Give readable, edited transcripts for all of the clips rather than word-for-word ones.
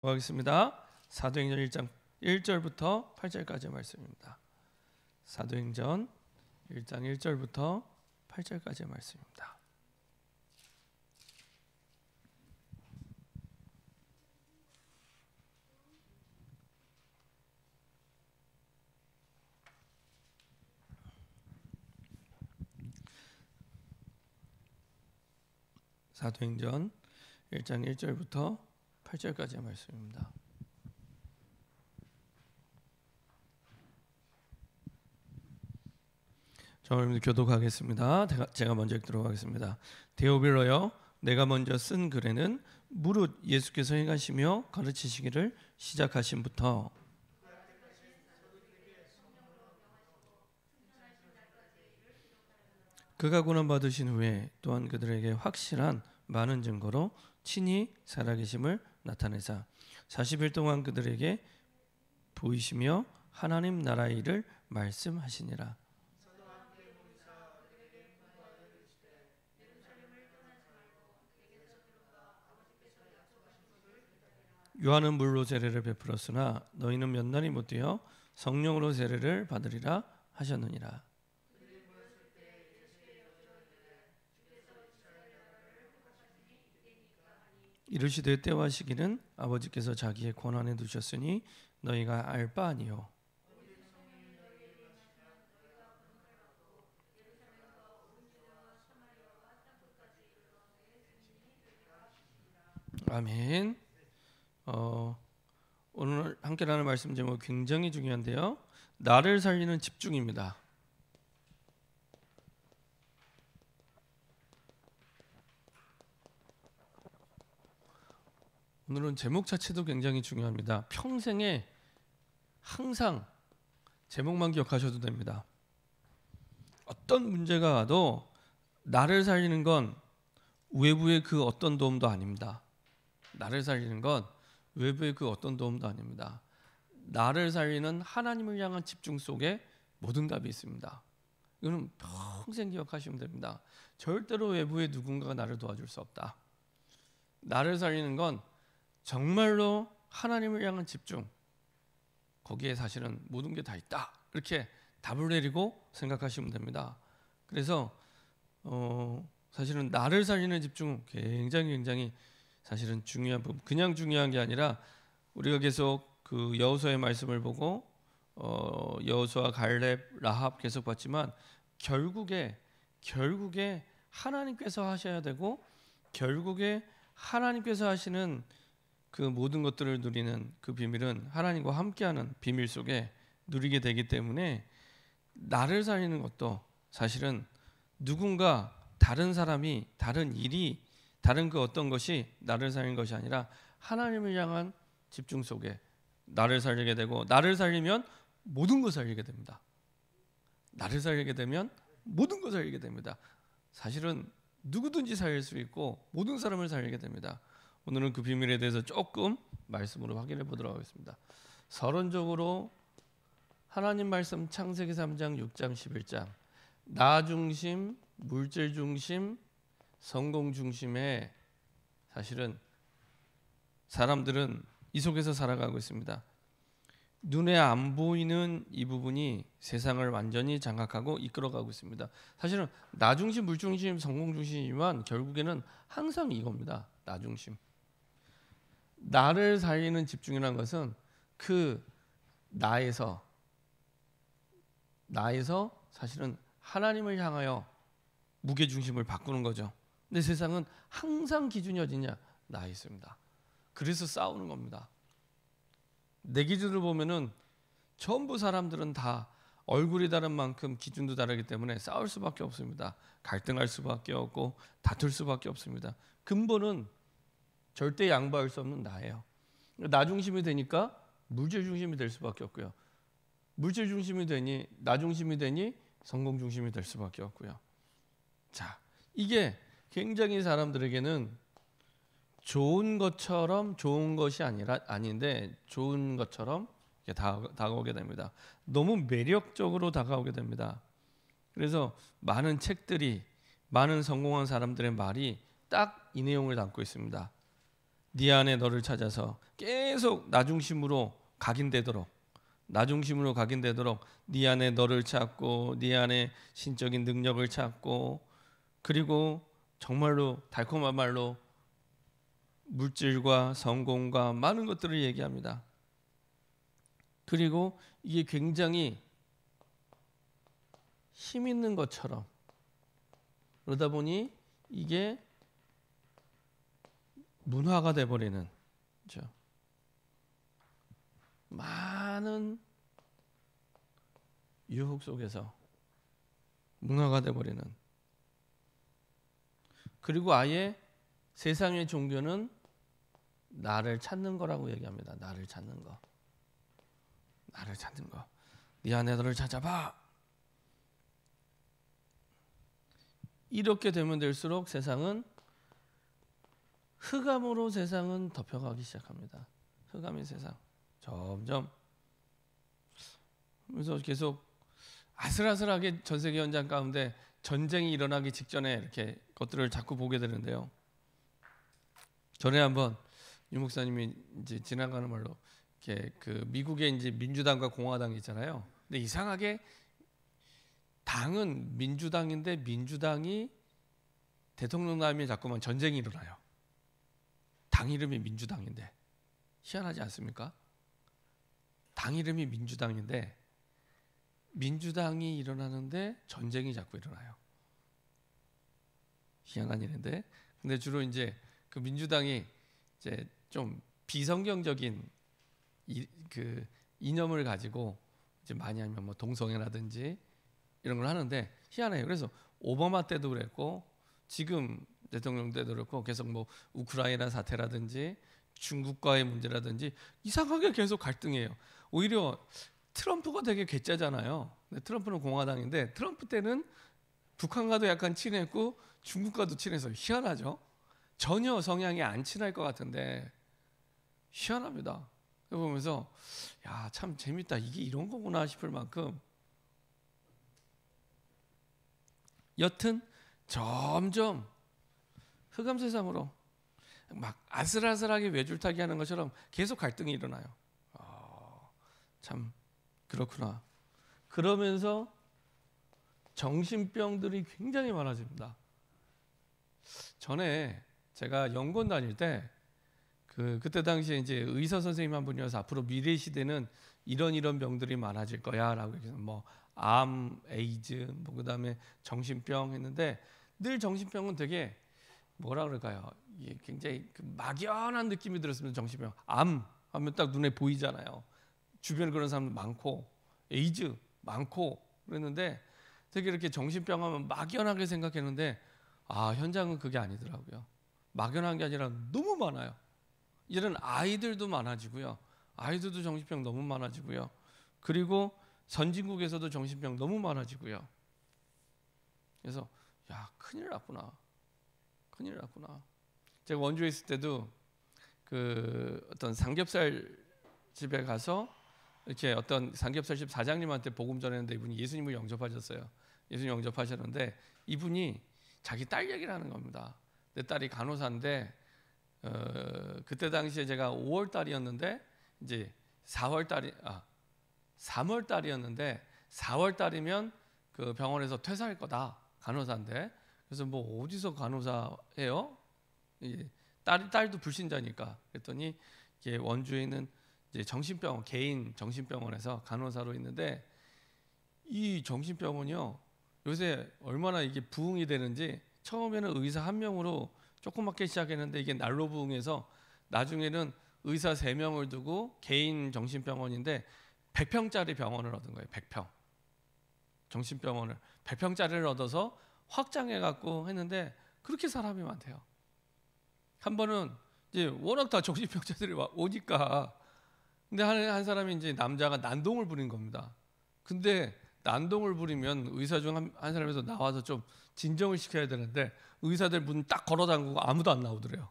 하겠습니다. 사도행전 1장 1절부터 8절까지의 말씀입니다. 사도행전 1장 1절부터 8절까지의 말씀입니다. 사도행전 1장 1절부터 8절까지의 말씀입니다. 저는 교독하겠습니다. 제가 먼저 읽도록 하겠습니다. 데오빌러여, 내가 먼저 쓴 글에는 무릇 예수께서 행하시며 가르치시기를 시작하심부터 그가 고난 받으신 후에 또한 그들에게 확실한 많은 증거로 친히 살아계심을 나타내사 40일 동안 그들에게 보이시며 하나님 나라의 일을 말씀하시니라. 요한은 물로 세례를 베풀었으나 너희는 몇 날이 못 되어 성령으로 세례를 받으리라 하셨느니라. 이르시되 때와 시기는 아버지께서 자기의 권한에 두셨으니 너희가 알 바 아니요. 아멘. 오늘 함께 나눌 말씀 제목 굉장히 중요한데요. 나를 살리는 집중입니다. 오늘은 제목 자체도 굉장히 중요합니다. 평생에 항상 제목만 기억하셔도 됩니다. 어떤 문제가 와도 나를 살리는 건 외부의 그 어떤 도움도 아닙니다. 나를 살리는 건 외부의 그 어떤 도움도 아닙니다. 나를 살리는 하나님을 향한 집중 속에 모든 답이 있습니다. 이거는 평생 기억하시면 됩니다. 절대로 외부의 누군가가 나를 도와줄 수 없다. 나를 살리는 건 정말로 하나님을 향한 집중, 거기에 사실은 모든 게 다 있다. 이렇게 답을 내리고 생각하시면 됩니다. 그래서 사실은 나를 살리는 집중은 굉장히 사실은 중요한 부분. 그냥 중요한 게 아니라 우리가 계속 그 여호수아의 말씀을 보고 여호수아, 갈렙, 라합 계속 봤지만 결국에 하나님께서 하셔야 되고 결국에 하나님께서 하시는 그 모든 것들을 누리는 그 비밀은 하나님과 함께하는 비밀 속에 누리게 되기 때문에 나를 살리는 것도 사실은 누군가 다른 사람이 다른 일이 다른 그 어떤 것이 나를 살리는 것이 아니라 하나님을 향한 집중 속에 나를 살리게 되고 나를 살리면 모든 걸 살리게 됩니다. 나를 살리게 되면 모든 걸 살리게 됩니다. 사실은 누구든지 살릴 수 있고 모든 사람을 살리게 됩니다. 오늘은 그 비밀에 대해서 조금 말씀으로 확인해 보도록 하겠습니다. 서론적으로 하나님 말씀 창세기 3장, 6장, 11장 나 중심, 물질 중심, 성공 중심의 사실은 사람들은 이 속에서 살아가고 있습니다. 눈에 안 보이는 이 부분이 세상을 완전히 장악하고 이끌어가고 있습니다. 사실은 나 중심, 물 중심, 성공 중심이지만 결국에는 항상 이겁니다. 나 중심. 나를 살리는 집중이라는 것은 그 나에서 사실은 하나님을 향하여 무게중심을 바꾸는 거죠. 근데 세상은 항상 기준이 어디냐? 나에 있습니다. 그래서 싸우는 겁니다. 내 기준을 보면은 전부 사람들은 다 얼굴이 다른 만큼 기준도 다르기 때문에 싸울 수밖에 없습니다. 갈등할 수밖에 없고 다툴 수밖에 없습니다. 근본은 절대 양보할 수 없는 나예요. 나 중심이 되니까 물질 중심이 될 수밖에 없고요. 물질 중심이 되니 나 중심이 되니 성공 중심이 될 수밖에 없고요. 자, 이게 굉장히 사람들에게는 좋은 것처럼 좋은 것이 아닌데 좋은 것처럼 다가오게 됩니다. 너무 매력적으로 다가오게 됩니다. 그래서 많은 책들이 많은 성공한 사람들의 말이 딱 이 내용을 담고 있습니다. 네 안에 너를 찾아서 계속 나 중심으로 각인되도록 네 안에 너를 찾고 네 안에 신적인 능력을 찾고 그리고 정말로 달콤한 말로 물질과 성공과 많은 것들을 얘기합니다. 그리고 이게 굉장히 힘 있는 것처럼 그러다 보니 이게 문화가 돼버리는 그렇죠? 많은 유혹 속에서 문화가 돼버리는 그리고 아예 세상의 종교는 나를 찾는 거라고 얘기합니다. 나를 찾는 거. 네 안에 너를 찾아봐. 이렇게 되면 될수록 세상은 흑암으로 세상은 덮여가기 시작합니다. 흑암의 세상 점점 그래서 계속 아슬아슬하게 전 세계 현장 가운데 전쟁이 일어나기 직전에 이렇게 것들을 자꾸 보게 되는데요. 전에 한번 유 목사님이 이제 지나가는 말로 이렇게 그 미국의 이제 민주당과 공화당이 있잖아요. 근데 이상하게 당은 민주당인데 민주당이 대통령 나오면 자꾸만 전쟁이 일어나요. 당 이름이 민주당인데 희한하지 않습니까? 당 이름이 민주당인데 민주당이 일어나는데 전쟁이 자꾸 일어나요. 희한한 일인데 근데 주로 이제 그 민주당이 이제 좀 비성경적인 그 이념을 가지고 이제 많이 하면 뭐 동성애라든지 이런 걸 하는데 희한해요. 그래서 오바마 때도 그랬고 지금 대통령 때도 그렇고 계속 뭐 우크라이나 사태라든지 중국과의 문제라든지 이상하게 계속 갈등이에요. 오히려 트럼프가 되게 괴짜잖아요. 트럼프는 공화당인데 트럼프 때는 북한과도 약간 친했고 중국과도 친해서 희한하죠. 전혀 성향이 안 친할 것 같은데 희한합니다. 보면서 야, 참 재밌다. 이게 이런 거구나 싶을 만큼 여튼 점점 흑암 세상으로 막 아슬아슬하게 외줄타기 하는 것처럼 계속 갈등이 일어나요. 참 그렇구나. 그러면서 정신병들이 굉장히 많아집니다. 전에 제가 연구원 다닐 때 그때 당시에 이제 의사 선생님 한 분이어서 앞으로 미래 시대는 이런 병들이 많아질 거야라고 해서 뭐 암, 에이즈, 뭐 그다음에 정신병 했는데 늘 정신병은 되게 뭐라 그럴까요? 이게 굉장히 그 막연한 느낌이 들었습니다. 정신병. 암 하면 딱 눈에 보이잖아요. 주변에 그런 사람도 많고 에이즈 많고 그랬는데 되게 이렇게 정신병 하면 막연하게 생각했는데 현장은 그게 아니더라고요. 막연한 게 아니라 너무 많아요. 이런 아이들도 많아지고요. 아이들도 정신병 너무 많아지고요. 그리고 선진국에서도 정신병 너무 많아지고요. 그래서 야, 큰일 났구나. 제가 원주에 있을 때도 그 어떤 삼겹살 집에 가서 이렇게 어떤 삼겹살 집 사장님한테 복음 전했는데 이분이 예수님을 영접하셨어요. 예수님 영접하셨는데 이분이 자기 딸 얘기를 하는 겁니다. 내 딸이 간호사인데 그때 당시에 제가 5월 달이었는데 이제 3월 달이었는데 4월 달이면 그 병원에서 퇴사할 거다. 간호사인데 그래서 뭐 어디서 간호사해요? 딸도 불신자니까 그랬더니 이게 원주에 있는 이제 정신병원 개인 정신병원에서 간호사로 있는데 이 정신병원이요 요새 얼마나 이게 부흥이 되는지 처음에는 의사 한 명으로 조그맣게 시작했는데 이게 날로 부흥해서 나중에는 의사 3명을 두고 개인 정신병원인데 100평짜리 병원을 얻은 거예요. 100평 정신병원을 100평짜리를 얻어서 확장해 갖고 했는데 그렇게 사람이 많대요. 한 번은 이제 워낙 다 정신병자들이 오니까 근데 한 사람이 이제 남자가 난동을 부린 겁니다. 근데 난동을 부리면 의사 중 한 사람에서 나와서 좀 진정을 시켜야 되는데 의사들 문 딱 걸어 잠그고 아무도 안 나오더래요.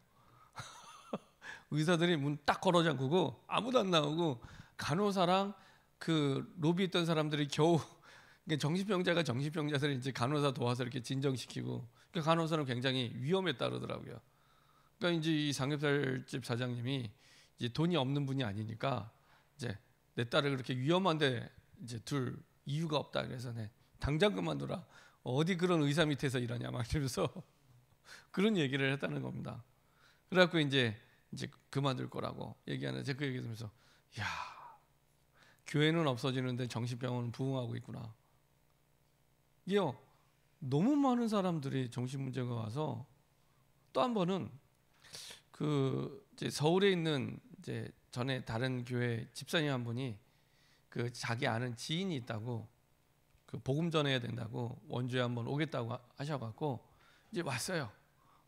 의사들이 문 딱 걸어 잠그고 아무도 안 나오고 간호사랑 그 로비에 있던 사람들이 겨우 정신병자가 정신병자들이 이제 간호사 도와서 이렇게 진정시키고 그 간호사는 굉장히 위험했다 그러더라고요. 그러니까 이제 이 삼겹살집 사장님이 이제 돈이 없는 분이 아니니까 이제 내 딸을 그렇게 위험한데 이제 둘 이유가 없다. 그래서 내 당장 그만둬라. 어디 그런 의사 밑에서 일하냐 막 이러면서 그런 얘기를 했다는 겁니다. 그래갖고 이제 그만둘 거라고 얘기하는데 제가 그 얘기 들으면서 야, 교회는 없어지는데 정신병원은 부흥하고 있구나. 이게요, 너무 많은 사람들이 정신 문제가 와서. 또 한 번은 그 이제 서울에 있는 이제 전에 다른 교회 집사님 한 분이 그 자기 아는 지인이 있다고 그 복음 전해야 된다고 원주에 한번 오겠다고 하셔갖고 이제 왔어요.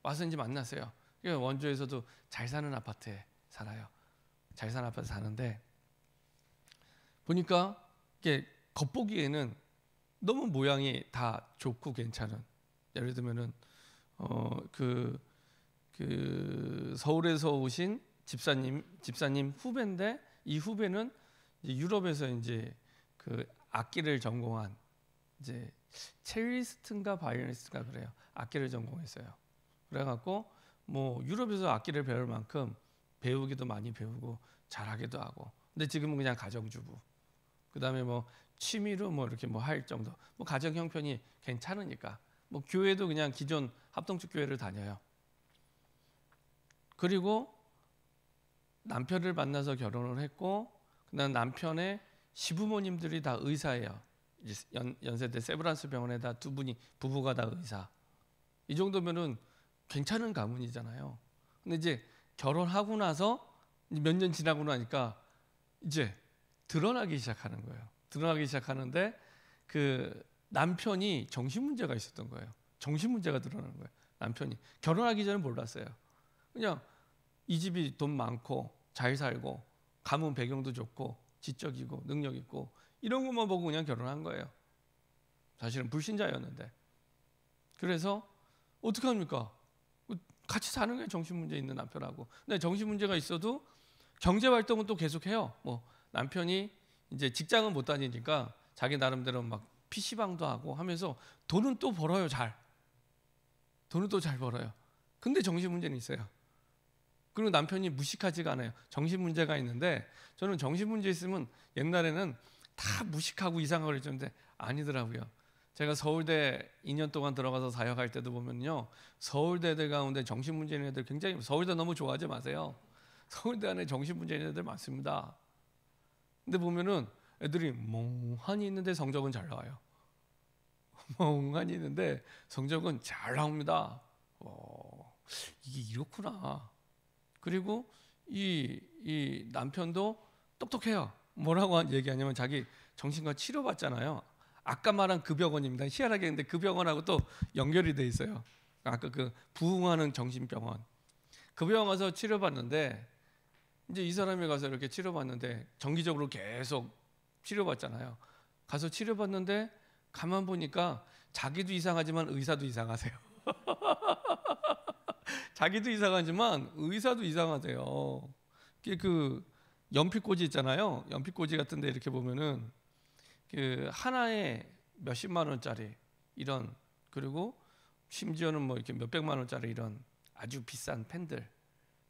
와서 이제 만났어요. 원주에서도 잘 사는 아파트에 살아요. 잘 사는 아파트 사는데 보니까 이게 겉보기에는 너무 모양이 다 좋고 괜찮은, 예를 들면은 그 서울에서 오신 집사님 후배인데 이 후배는 이제 유럽에서 이제 그 악기를 전공한 이제 첼리스트인가 바이올리니스트인가 그래요. 악기를 전공했어요. 그래갖고 뭐 유럽에서 악기를 배울 만큼 배우기도 많이 배우고 잘하기도 하고. 근데 지금은 그냥 가정주부. 그다음에 뭐 취미로 뭐 이렇게 뭐 할 정도. 뭐 가정 형편이 괜찮으니까 뭐 교회도 그냥 기존 합동축 교회를 다녀요. 그리고 남편을 만나서 결혼을 했고, 그다음 남편의 시부모님들이 다 의사예요. 이제 연세대 세브란스 병원에다 두 분이 부부가 다 의사. 이 정도면은 괜찮은 가문이잖아요. 근데 이제 결혼하고 나서 몇 년 지나고 나니까 이제 드러나기 시작하는 거예요. 드러나기 시작하는데 그 남편이 정신 문제가 있었던 거예요. 정신 문제가 드러나는 거예요. 남편이 결혼하기 전에 몰랐어요. 그냥 이 집이 돈 많고 잘 살고 가문 배경도 좋고 지적이고 능력 있고 이런 것만 보고 그냥 결혼한 거예요. 사실은 불신자였는데. 그래서 어떻게 합니까? 같이 사는 게 정신 문제 있는 남편하고. 근데 정신 문제가 있어도 경제 활동은 또 계속해요. 뭐 남편이 이제 직장은 못 다니니까 자기 나름대로 막 PC방도 하고 하면서 돈은 또 벌어요. 돈은 또 잘 벌어요. 근데 정신 문제는 있어요. 그리고 남편이 무식하지가 않아요. 정신 문제가 있는데, 저는 정신 문제 있으면 옛날에는 다 무식하고 이상하고 그랬는데 아니더라고요. 제가 서울대 2년 동안 들어가서 사역할 때도 보면요, 서울대 애들 가운데 정신 문제 있는 애들 굉장히, 서울대 너무 좋아하지 마세요. 서울대 안에 정신 문제 있는 애들 많습니다. 근데 보면은 애들이 멍하니 있는데 성적은 잘 나와요. 멍하니 있는데 성적은 잘 나옵니다. 이게 이렇구나. 그리고 이 남편도 똑똑해요. 뭐라고 얘기하냐면 자기 정신과 치료받잖아요. 아까 말한 그 병원입니다. 희한하게 근데 그 병원하고 또 연결이 돼 있어요. 아까 그 부흥하는 정신병원. 그 병원 가서 치료받는데, 이제 이 사람이 가서 이렇게 치료받는데 정기적으로 계속 치료받잖아요. 가서 치료받는데 가만 보니까 자기도 이상하지만 의사도 이상하세요. 자기도 이상하지만 의사도 이상하세요. 그 연필꽂이 있잖아요. 연필꽂이 같은데 이렇게 보면은 그 하나에 몇십만 원짜리 이런, 그리고 심지어는 뭐 이렇게 몇백만 원짜리 이런 아주 비싼 펜들,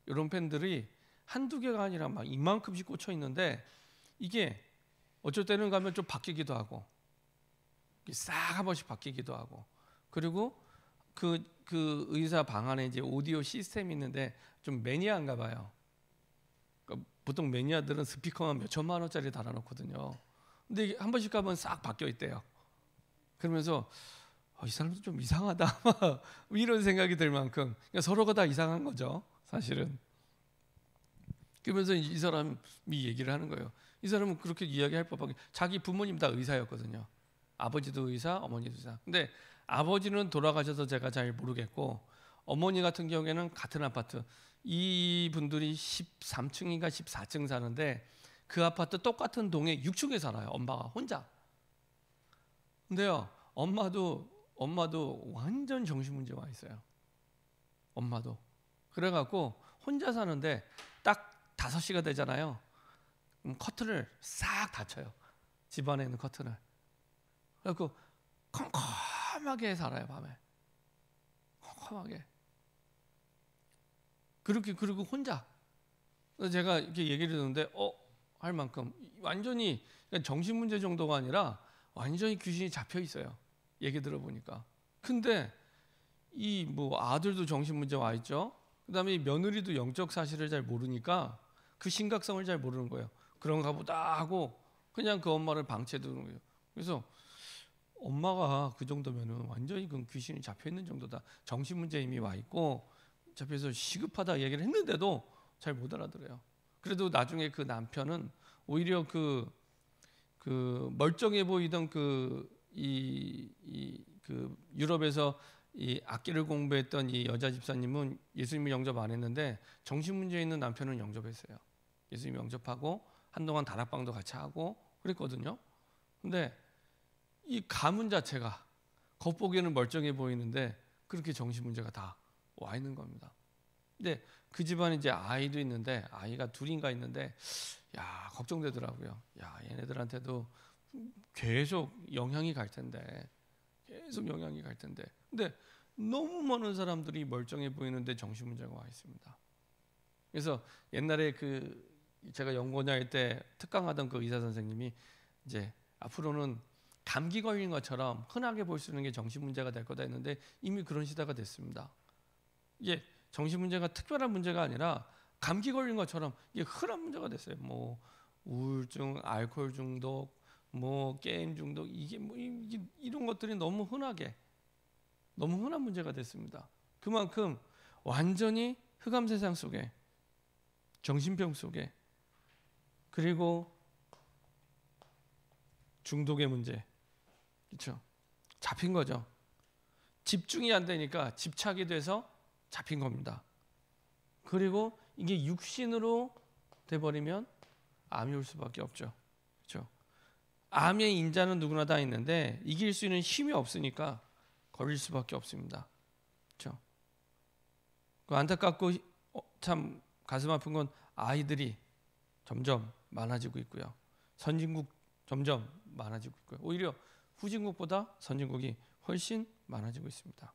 이런 펜들이 한두 개가 아니라 막 이만큼씩 꽂혀 있는데, 이게 어쩔 때는 가면 좀 바뀌기도 하고 싹 한 번씩 바뀌기도 하고, 그리고 그 의사 방 안에 이제 오디오 시스템이 있는데 좀 매니아인가 봐요. 그러니까 보통 매니아들은 스피커만 몇 천만 원짜리 달아놓거든요. 근데 이게 한 번씩 가면 싹 바뀌어 있대요. 그러면서 이 사람도 좀 이상하다 이런 생각이 들 만큼, 그러니까 서로가 다 이상한 거죠, 사실은. 그러면서 이 사람이 얘기를 하는 거예요. 이 사람은 그렇게 이야기할 법하게 자기 부모님 다 의사였거든요. 아버지도 의사, 어머니도 의사. 근데 아버지는 돌아가셔서 제가 잘 모르겠고, 어머니 같은 경우에는 같은 아파트, 이 분들이 13층인가 14층 사는데 그 아파트 똑같은 동에 6층에 살아요. 엄마가 혼자. 근데요, 엄마도 완전 정신문제 와 있어요. 엄마도. 그래갖고 혼자 사는데 딱 5시가 되잖아요. 그럼 커튼을 싹 닫혀요. 집안에 있는 커튼을. 그래갖고 컴컴하게 살아요, 밤에. 컴컴하게. 그렇게 그리고 혼자. 그래서 제가 이렇게 얘기를 듣는데 할 만큼 완전히 그러니까 정신 문제 정도가 아니라 완전히 귀신이 잡혀 있어요. 얘기 들어보니까. 근데 이 뭐 아들도 정신 문제 와 있죠. 그다음에 이 며느리도 영적 사실을 잘 모르니까 그 심각성을 잘 모르는 거예요. 그런가 보다 하고 그냥 그 엄마를 방치해 두는 거예요. 그래서 엄마가 그 정도면은 완전히 그 귀신이 잡혀 있는 정도다. 정신 문제 이미 와 있고 잡혀서 시급하다 얘기를 했는데도 잘 못 알아들어요. 그래도 나중에 그 남편은 오히려 그 멀쩡해 보이던 그 유럽에서 이 악기를 공부했던 이 여자 집사님은 예수님을 영접 안 했는데 정신 문제 있는 남편은 영접했어요. 예수님 영접하고 한동안 다락방도 같이 하고 그랬거든요. 근데 이 가문 자체가 겉보기에는 멀쩡해 보이는데 그렇게 정신 문제가 다 와 있는 겁니다. 근데 그 집안에 이제 아이도 있는데 아이가 둘인가 있는데 야 걱정되더라고요. 야 얘네들한테도 계속 영향이 갈 텐데 근데 너무 많은 사람들이 멀쩡해 보이는데 정신 문제가 와 있습니다. 그래서 옛날에 제가 연구원할 때 특강하던 그 의사 선생님이 이제 앞으로는 감기 걸린 것처럼 흔하게 볼 수 있는 게 정신 문제가 될 거다 했는데 이미 그런 시대가 됐습니다. 이게 정신 문제가 특별한 문제가 아니라 감기 걸린 것처럼 이게 흔한 문제가 됐어요. 뭐 우울증, 알코올 중독, 뭐 게임 중독 이게 이런 것들이 너무 흔한 문제가 됐습니다. 그만큼 완전히 흑암 세상 속에 정신병 속에 그리고 중독의 문제 그렇죠? 잡힌 거죠. 집중이 안 되니까 집착이 돼서 잡힌 겁니다. 그리고 이게 육신으로 돼버리면 암이 올 수밖에 없죠. 그렇죠? 암의 인자는 누구나 다 있는데 이길 수 있는 힘이 없으니까 걸릴 수밖에 없습니다. 그렇죠? 안타깝고 참 가슴 아픈 건 아이들이 점점 많아지고 있고요. 선진국 점점 많아지고 있고요. 오히려 후진국보다 선진국이 훨씬 많아지고 있습니다.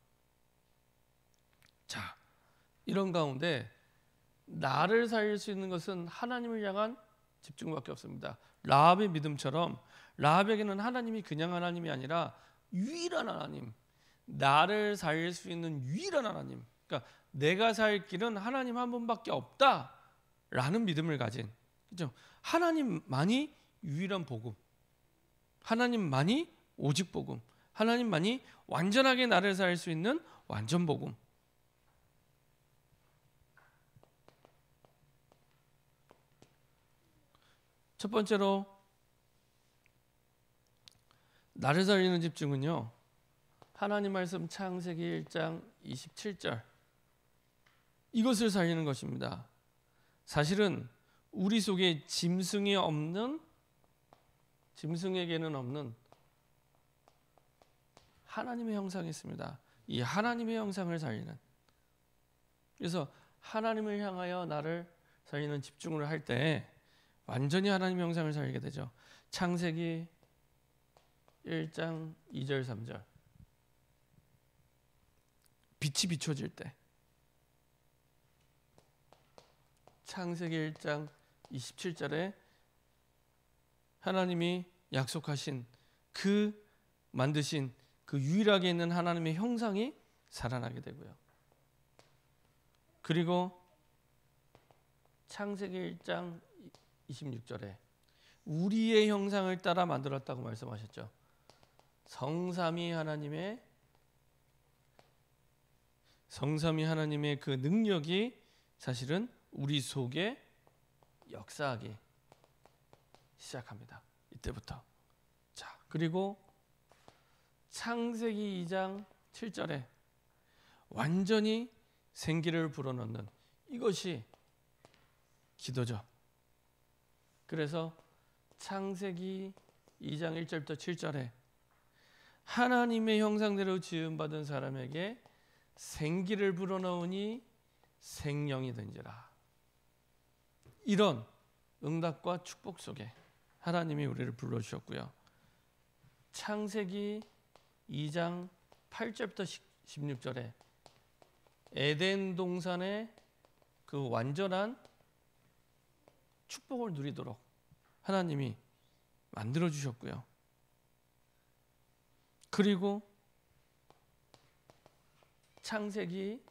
자, 이런 가운데 나를 살릴 수 있는 것은 하나님을 향한 집중밖에 없습니다. 라합의 믿음처럼 라합에게는 하나님이 그냥 하나님이 아니라 유일한 하나님, 나를 살릴 수 있는 유일한 하나님. 그러니까 내가 살 길은 하나님 한 분밖에 없다라는 믿음을 가진, 그죠? 하나님만이 유일한 복음, 하나님만이 오직 복음, 하나님만이 완전하게 나를 살릴 수 있는 완전 복음. 첫 번째로 나를 살리는 집중은요. 하나님 말씀 창세기 1장 27절 이것을 살리는 것입니다. 사실은 우리 속에 짐승에게는 없는 하나님의 형상이 있습니다. 이 하나님의 형상을 살리는. 그래서 하나님을 향하여 나를 살리는 집중을 할 때 완전히 하나님의 형상을 살리게 되죠. 창세기 1장 2절 3절 빛이 비춰질 때 창세기 1장 27절에 하나님이 약속하신 만드신 그 유일하게 있는 하나님의 형상이 살아나게 되고요. 그리고 창세기 1장 26절에 우리의 형상을 따라 만들었다고 말씀하셨죠. 성삼위 하나님의 그 능력이 사실은 우리 속에 역사하기 시작합니다. 이때부터. 자, 그리고 창세기 2장 7절에 완전히 생기를 불어넣는 이것이 기도죠. 그래서 창세기 2장 1절부터 7절에 하나님의 형상대로 지음받은 사람에게 생기를 불어넣으니 생명이 된지라. 이런 응답과 축복 속에 하나님이 우리를 불러주셨고요. 창세기 2장 8절부터 16절에 에덴 동산의 그 완전한 축복을 누리도록 하나님이 만들어 주셨고요. 그리고 창세기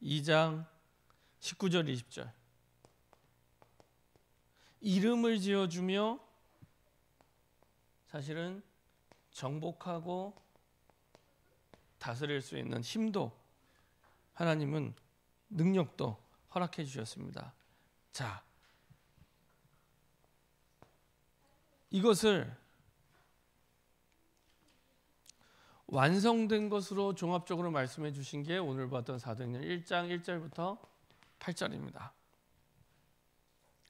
2장 19절 20절 이름을 지어주며 사실은 정복하고 다스릴 수 있는 힘도 하나님은 능력도 허락해 주셨습니다. 자, 이것을 완성된 것으로 종합적으로 말씀해 주신 게 오늘 봤던 사도행전 1장 1절부터 8절입니다.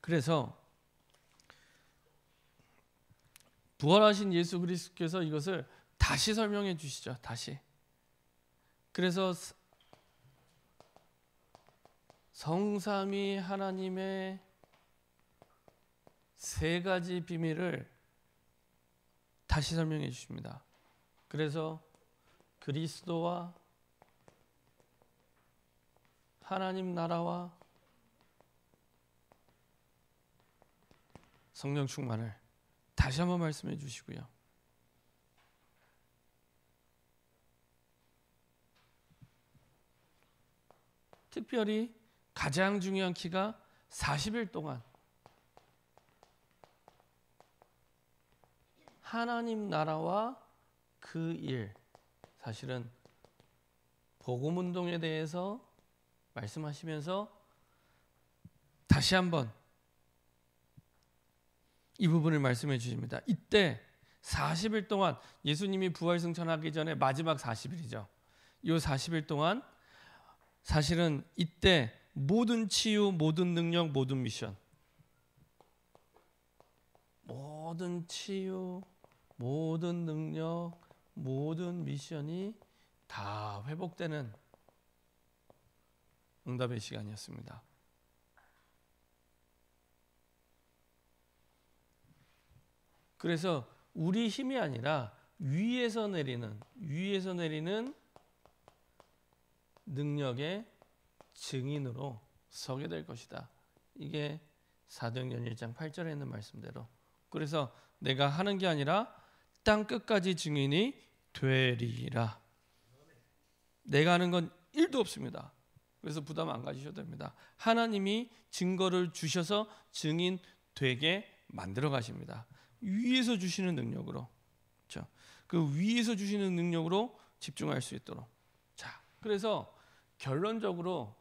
그래서 부활하신 예수 그리스도께서 이것을 다시 설명해 주시죠. 다시. 그래서 성삼위 하나님의 세 가지 비밀을 다시 설명해 주십니다. 그래서 그리스도와 하나님 나라와 성령 충만을 다시 한번 말씀해 주시고요. 특별히 가장 중요한 키가 40일 동안 하나님 나라와 그 일, 사실은 복음 운동에 대해서 말씀하시면서 다시 한번 이 부분을 말씀해 주십니다. 이때 40일 동안 예수님이 부활 승천하기 전에 마지막 40일이죠. 이 40일 동안 사실은 이때 모든 치유, 모든 능력, 모든 미션, 모든 치유, 모든 능력, 모든 미션이 다 회복되는 응답의 시간이었습니다. 그래서 우리 힘이 아니라 위에서 내리는 능력의 증인으로 서게 될 것이다. 이게 사도행전 1장 8절에 있는 말씀대로. 그래서 내가 하는 게 아니라 땅 끝까지 증인이 되리라. 내가 하는 건 1도 없습니다. 그래서 부담 안 가지셔도 됩니다. 하나님이 증거를 주셔서 증인 되게 만들어 가십니다. 위에서 주시는 능력으로. 그렇죠? 그 위에서 주시는 능력으로 집중할 수 있도록. 자, 그래서 결론적으로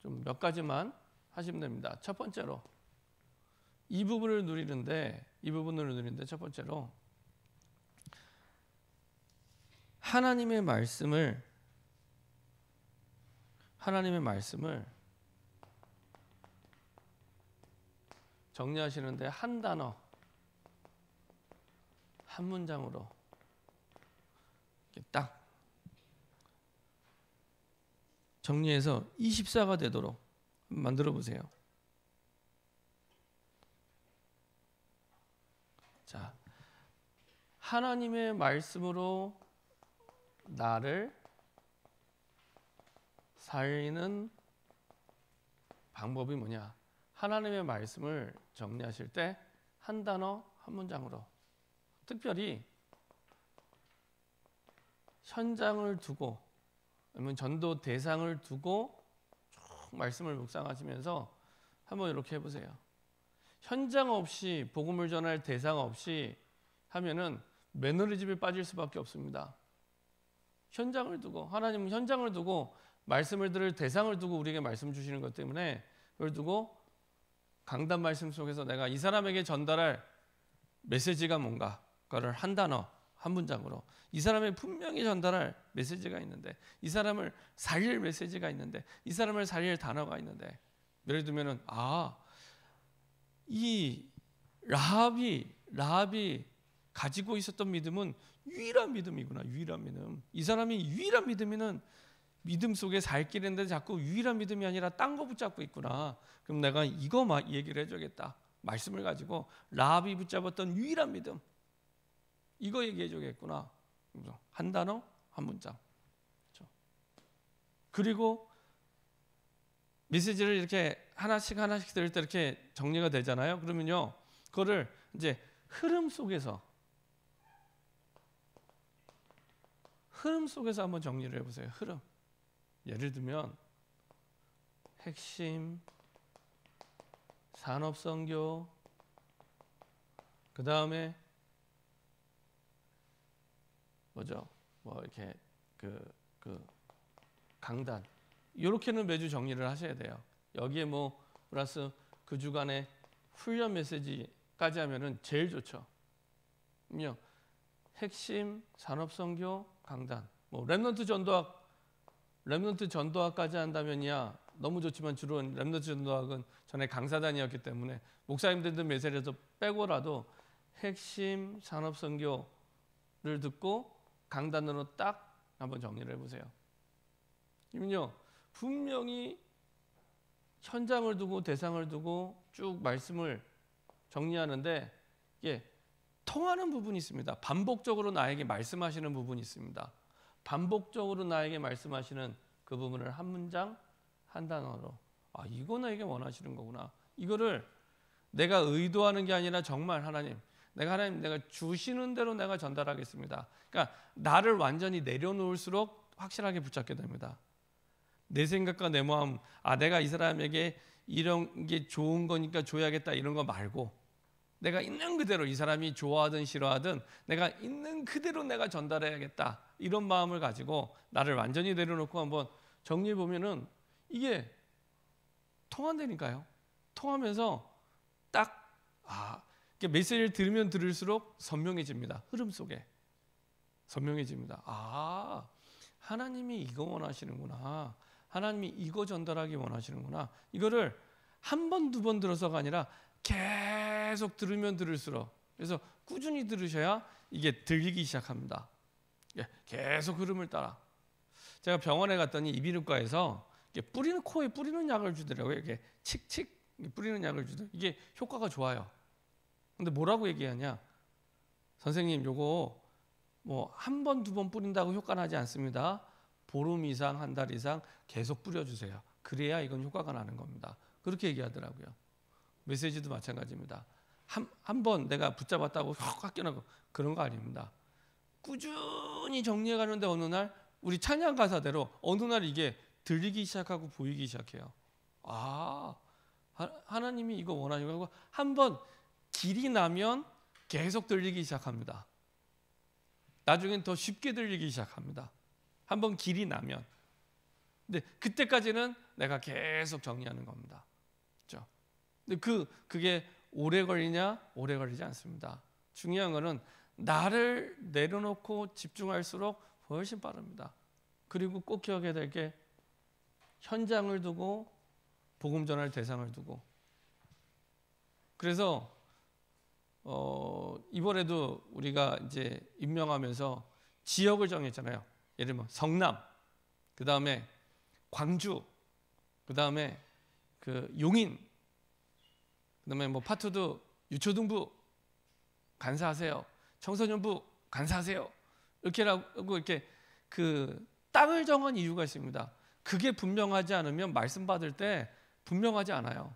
좀 몇 가지만 하시면 됩니다. 첫 번째로 이 부분을 누리는데 첫 번째로 하나님의 말씀을 정리하시는데 한 단어, 한 문장으로 이렇게 딱 정리해서 24가 되도록 만들어 보세요. 자, 하나님의 말씀으로 나를 살리는 방법이 뭐냐? 하나님의 말씀을 정리하실 때 한 단어, 한 문장으로, 특별히 현장을 두고 아니면 전도 대상을 두고 쭉 말씀을 묵상하시면서 한번 이렇게 해보세요. 현장 없이 복음을 전할 대상 없이 하면은 매너리즘에 빠질 수밖에 없습니다. 현장을 두고, 하나님은 현장을 두고 말씀을 들을 대상을 두고 우리에게 말씀 주시는 것 때문에 그걸 두고 강단 말씀 속에서 내가 이 사람에게 전달할 메시지가 뭔가 그거를 한 단어, 한 문장으로, 이 사람의 분명히 전달할 메시지가 있는데, 이 사람을 살릴 메시지가 있는데, 이 사람을 살릴 단어가 있는데, 예를 들면은 이 라합이 가지고 있었던 믿음은 유일한 믿음이구나. 유일한 믿음. 이 사람이 유일한 믿음이는 믿음 속에 살 길인데 자꾸 유일한 믿음이 아니라 딴 거 붙잡고 있구나. 그럼 내가 이거 얘기를 해줘야겠다. 말씀을 가지고 라합이 붙잡았던 유일한 믿음, 이거 얘기해줘야겠구나. 한 단어, 한 문장. 그렇죠? 그리고 메시지를 이렇게 하나씩 들을 때 이렇게 정리가 되잖아요. 그러면요, 그거를 이제 흐름 속에서 한번 정리를 해보세요. 흐름. 예를 들면 핵심, 산업선교, 그 다음에 뭐죠? 뭐 이렇게 그 강단, 이렇게는 매주 정리를 하셔야 돼요. 여기에 뭐 플러스 그 주간에 훈련 메시지까지 하면은 제일 좋죠. 그럼요, 핵심, 산업선교, 강단, 뭐 렘넌트 전도학까지 한다면야 너무 좋지만 주로 렘넌트 전도학은 전에 강사단이었기 때문에 목사님들도 메시지에서 빼고라도 핵심, 산업선교를 듣고 강단으로 딱 한번 정리를 해보세요. 그러면요, 분명히 현장을 두고 대상을 두고 쭉 말씀을 정리하는데 이게 통하는 부분이 있습니다. 반복적으로 나에게 말씀하시는 부분이 있습니다. 반복적으로 나에게 말씀하시는 그 부분을 한 문장 한 단어로, 아, 이거 나에게 원하시는 거구나. 이거를 내가 의도하는 게 아니라 정말 하나님 내가 주시는 대로 내가 전달하겠습니다. 그러니까 나를 완전히 내려놓을수록 확실하게 붙잡게 됩니다. 내 생각과 내 마음, 아, 내가 이 사람에게 이런 게 좋은 거니까 줘야겠다, 이런 거 말고 내가 있는 그대로, 이 사람이 좋아하든 싫어하든 내가 있는 그대로 내가 전달해야겠다, 이런 마음을 가지고 나를 완전히 내려놓고 한번 정리해 보면은 이게 통한다니까요. 통하면서 딱 메시지를 들으면 들을수록 선명해집니다. 흐름 속에 선명해집니다. 아, 하나님이 이거 원하시는구나. 하나님이 이거 전달하기 원하시는구나. 이거를 한 번, 두 번 들어서가 아니라 계속 들으면 들을수록, 그래서 꾸준히 들으셔야 이게 들리기 시작합니다. 계속 흐름을 따라. 제가 병원에 갔더니 이비인후과에서 코에 뿌리는 약을 주더라고요. 이렇게 칙칙 뿌리는 약을 주더라고요. 이게 효과가 좋아요. 근데 뭐라고 얘기하냐? 선생님, 요거 뭐 한 번, 두 번 뿌린다고 효과 나지 않습니다. 보름 이상, 한 달 이상 계속 뿌려주세요. 그래야 이건 효과가 나는 겁니다. 그렇게 얘기하더라고요. 메시지도 마찬가지입니다. 한 번 내가 붙잡았다고 확 껴나고 그런 거 아닙니다. 꾸준히 정리해 가는데 어느 날 우리 찬양 가사대로 어느 날 이게 들리기 시작하고 보이기 시작해요. 아, 하나님이 이거 원하는 거. 한번 길이 나면 계속 들리기 시작합니다. 나중엔 더 쉽게 들리기 시작합니다. 한번 길이 나면. 근데 그때까지는 내가 계속 정리하는 겁니다. 그렇죠? 근데 그게 오래 걸리냐? 오래 걸리지 않습니다. 중요한 거는 나를 내려놓고 집중할수록 훨씬 빠릅니다. 그리고 꼭 기억해야 될 게 현장을 두고 복음 전할 대상을 두고. 그래서 이번에도 우리가 이제 임명하면서 지역을 정했잖아요. 예를 들면 성남, 그 다음에 광주, 그 다음에 그 용인, 그 다음에 뭐 파트도 유초등부 간사하세요. 청소년부 간사하세요. 이렇게라고 이렇게 그 땅을 정한 이유가 있습니다. 그게 분명하지 않으면 말씀 받을 때 분명하지 않아요.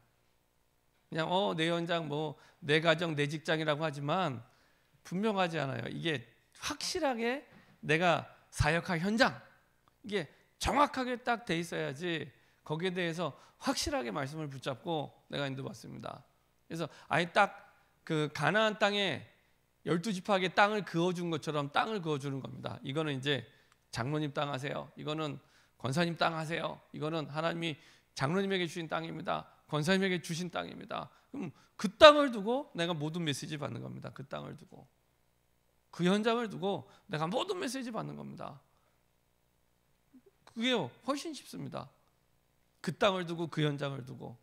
그냥 내 현장, 뭐 내 가정, 내 직장이라고 하지만 분명하지 않아요. 이게 확실하게 내가 사역할 현장, 이게 정확하게 딱 돼 있어야지 거기에 대해서 확실하게 말씀을 붙잡고 내가 인도받습니다. 그래서 아예 딱 그 가나안 땅에 12지파에게 땅을 그어준 것처럼 땅을 그어주는 겁니다. 이거는 이제 장로님 땅 하세요. 이거는 권사님 땅 하세요. 이거는 하나님이 장로님에게 주신 땅입니다. 권사님에게 주신 땅입니다. 그럼 그 땅을 두고 내가 모든 메시지 받는 겁니다. 그 땅을 두고, 그 현장을 두고 내가 모든 메시지 받는 겁니다. 그게요 훨씬 쉽습니다. 그 땅을 두고 그 현장을 두고.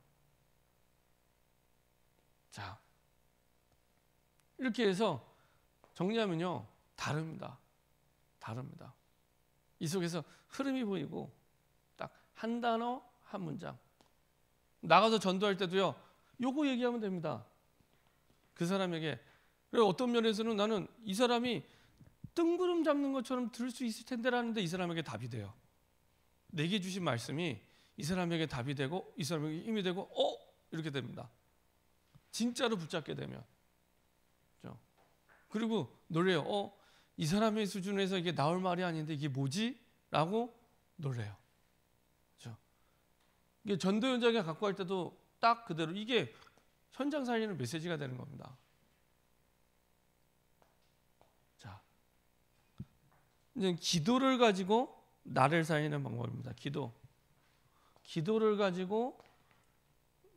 자, 이렇게 해서 정리하면요 다릅니다. 이 속에서 흐름이 보이고 딱 한 단어 한 문장. 나가서 전도할 때도요 요거 얘기하면 됩니다. 그 사람에게. 그리고 어떤 면에서는 나는 이 사람이 뜬구름 잡는 것처럼 들을 수 있을 텐데라는데 이 사람에게 답이 돼요. 내게 주신 말씀이 이 사람에게 답이 되고 이 사람에게 힘이 되고 이렇게 됩니다. 진짜로 붙잡게 되면. 그렇죠? 그리고 놀래요. 이 사람의 수준에서 이게 나올 말이 아닌데 이게 뭐지? 라고 놀래요. 그렇죠? 이게 전도 현장에 갖고 갈 때도 딱 그대로 이게 현장 살리는 메시지가 되는 겁니다. 자, 이제 기도를 가지고 나를 살리는 방법입니다. 기도를 가지고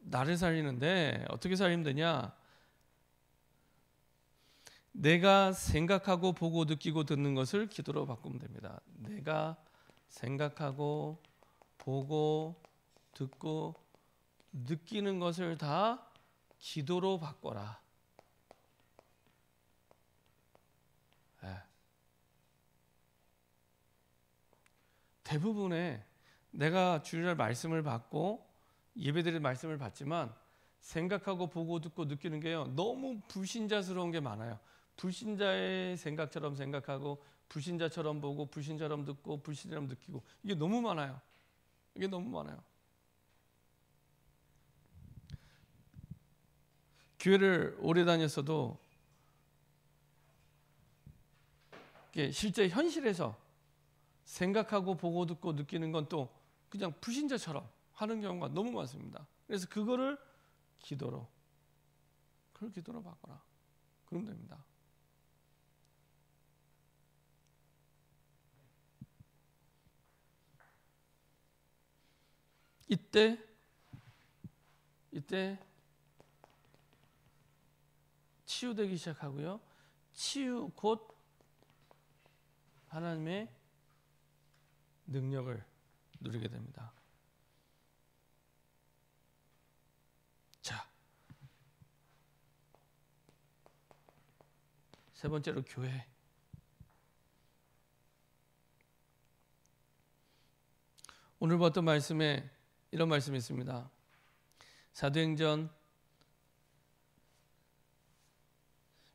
나를 살리는데 어떻게 살리면 되냐? 내가 생각하고 보고 느끼고 듣는 것을 기도로 바꾸면 됩니다. 내가 생각하고 보고 듣고 느끼는 것을 다 기도로 바꿔라. 네. 대부분의 내가 주일날 말씀을 받고 예배드릴 말씀을 받지만 생각하고 보고 듣고 느끼는 게요, 너무 불신자스러운 게 많아요. 불신자의 생각처럼 생각하고 불신자처럼 보고 불신자처럼 듣고 불신자처럼 느끼고, 이게 너무 많아요. 이게 너무 많아요. 교회를 오래 다녔어도 이게 실제 현실에서 생각하고 보고 듣고 느끼는 건 또 그냥 불신자처럼 하는 경우가 너무 많습니다. 그래서 그걸 기도로 바꿔라. 그러면 됩니다. 이때 치유되기 시작하고요. 치유 곧 하나님의 능력을 누리게 됩니다. 자, 세 번째로 교회. 오늘 봤던 말씀에 이런 말씀이 있습니다. 사도행전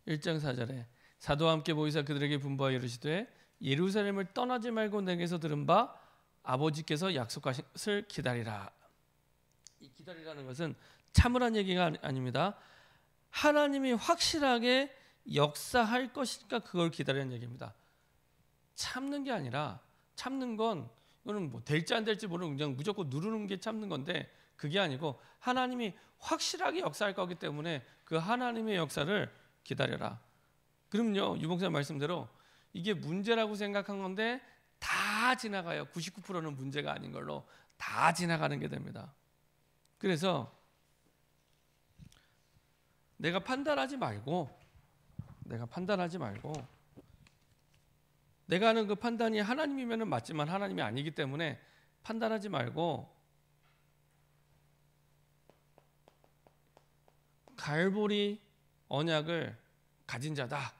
1장 4절에 사도와 함께 모이사 그들에게 분부하여 이르시되 예루살렘을 떠나지 말고 내게서 들은 바 아버지께서 약속하신 것을 기다리라. 이 기다리라는 것은 참으란 얘기가 아닙니다. 하나님이 확실하게 역사할 것이니까 그걸 기다리는 얘기입니다. 참는 게 아니라, 참는 건 이거는 뭐 될지 안 될지 모르는, 그냥 무조건 누르는 게 참는 건데, 그게 아니고 하나님이 확실하게 역사할 거기 때문에 그 하나님의 역사를 기다려라. 그럼요, 유목사님 말씀대로 이게 문제라고 생각한 건데 다 지나가요. 99%는 문제가 아닌 걸로 다 지나가는 게 됩니다. 그래서 내가 판단하지 말고 내가 하는 그 판단이 하나님이면 맞지만 하나님이 아니기 때문에 판단하지 말고 갈보리 언약을 가진 자다,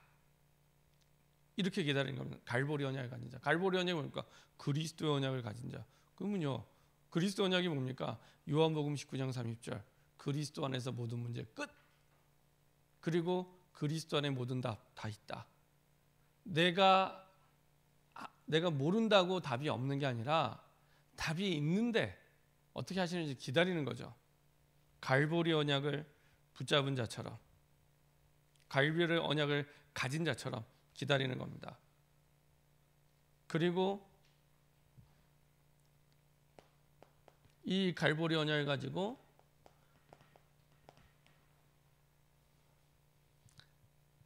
이렇게 기다리는 겁니다. 갈보리 언약을 가진 자. 갈보리 언약이 뭡니까? 그리스도의 언약을 가진 자. 그러면요, 그리스도 언약이 뭡니까? 요한복음 19장 30절 그리스도 안에서 모든 문제 끝. 그리고 그리스도 안에 모든 답 다 있다. 내가 모른다고 답이 없는 게 아니라 답이 있는데 어떻게 하시는지 기다리는 거죠. 갈보리 언약을 붙잡은 자처럼, 갈보리 언약을 가진 자처럼 기다리는 겁니다. 그리고 이 갈보리 언약을 가지고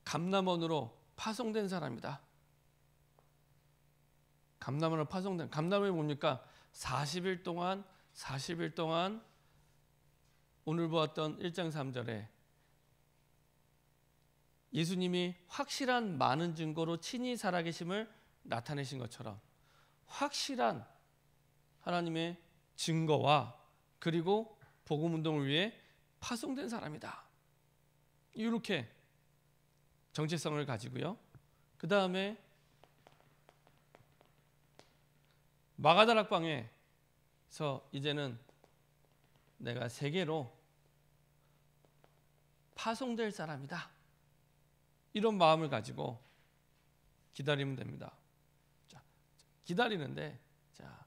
감람원으로 파송된 사람이다. 감람원으로 파송된, 감람이 뭡니까? 40일 동안 오늘 보았던 1장 3절에 예수님이 확실한 많은 증거로 친히 살아계심을 나타내신 것처럼 확실한 하나님의 증거와 그리고 복음 운동을 위해 파송된 사람이다. 이렇게 정체성을 가지고요. 그 다음에 마가다락방에서 이제는 내가 세계로 파송될 사람이다, 이런 마음을 가지고 기다리면 됩니다. 자, 기다리는데, 자,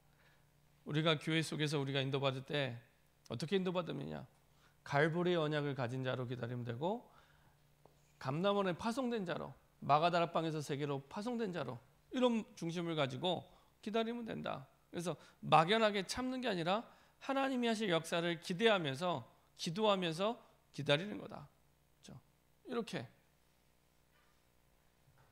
우리가 교회 속에서 우리가 인도받을 때 어떻게 인도받으느냐? 갈보리의 언약을 가진 자로 기다리면 되고, 감람원에 파송된 자로, 마가다락방에서 세계로 파송된 자로, 이런 중심을 가지고 기다리면 된다. 그래서 막연하게 참는 게 아니라 하나님이 하실 역사를 기대하면서 기도하면서 기다리는 거다. 그렇죠? 이렇게.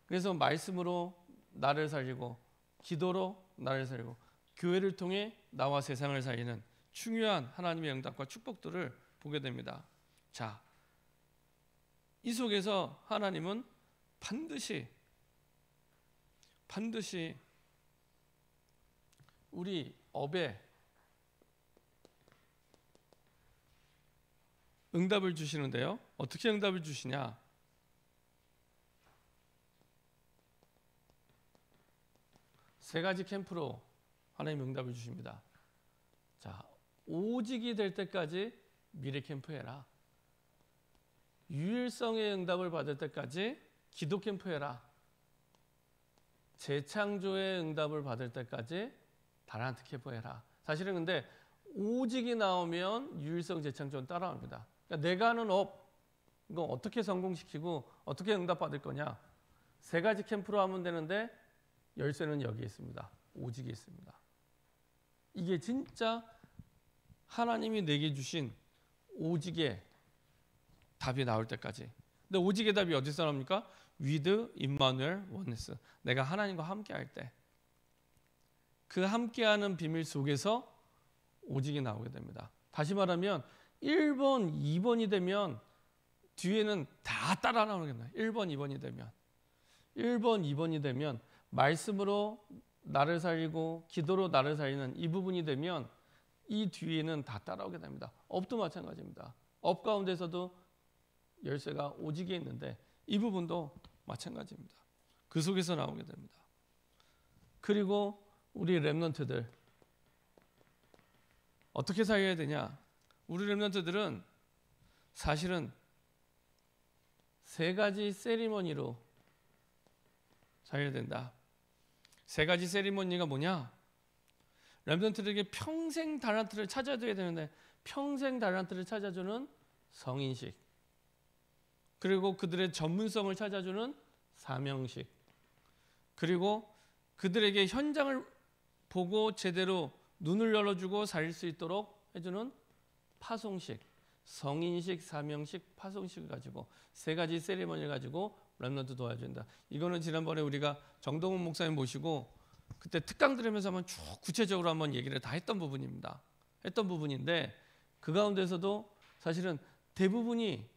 그래서 말씀으로 나를 살리고 기도로 나를 살리고 교회를 통해 나와 세상을 살리는 중요한 하나님의 응답과 축복들을 보게 됩니다. 자, 이 속에서 하나님은 반드시 우리 업에 응답을 주시는데요. 어떻게 응답을 주시냐? 세 가지 캠프로 하나님 응답을 주십니다. 자, 오직이 될 때까지 미래 캠프 해라. 유일성의 응답을 받을 때까지 기도 캠프 해라. 재창조의 응답을 받을 때까지 달란트 캠프 해라. 사실은 근데 오직이 나오면 유일성 재창조는 따라옵니다. 그러니까 내가 하는 업, 이거 어떻게 성공시키고 어떻게 응답받을 거냐? 세 가지 캠프로 하면 되는데 열쇠는 여기 있습니다. 오직이 있습니다. 이게 진짜 하나님이 내게 주신 오직의 답이 나올 때까지. 근데 오직의 답이 어디서 나옵니까? with 임마누엘 원네스. 내가 하나님과 함께 할 때. 그 함께하는 비밀 속에서 오직이 나오게 됩니다. 다시 말하면 1번, 2번이 되면 뒤에는 다 따라 나오겠네요. 1번, 2번이 되면. 1번, 2번이 되면 말씀으로 나를 살리고 기도로 나를 살리는 이 부분이 되면 이 뒤에는 다 따라오게 됩니다. 업도 마찬가지입니다. 업 가운데서도 열쇠가 오직에 있는데 이 부분도 마찬가지입니다. 그 속에서 나오게 됩니다. 그리고 우리 렘넌트들 어떻게 살려야 되냐? 우리 렘넌트들은 사실은 세 가지 세리머니로 살려야 된다. 세 가지 세리머니가 뭐냐? 렘넌트들에게 평생 달란트를 찾아줘야 되는데 평생 달란트를 찾아주는 성인식, 그리고 그들의 전문성을 찾아주는 사명식, 그리고 그들에게 현장을 보고 제대로 눈을 열어주고 살릴 수 있도록 해주는 파송식, 성인식, 사명식, 파송식을 가지고 세 가지 세리머니를 가지고 렘넌트 도와준다. 이거는 지난번에 우리가 정동훈 목사님 모시고 그때 특강 들으면서 한번 쭉 구체적으로 한번 얘기를 다 했던 부분입니다. 했던 부분인데 그 가운데서도 사실은 대부분이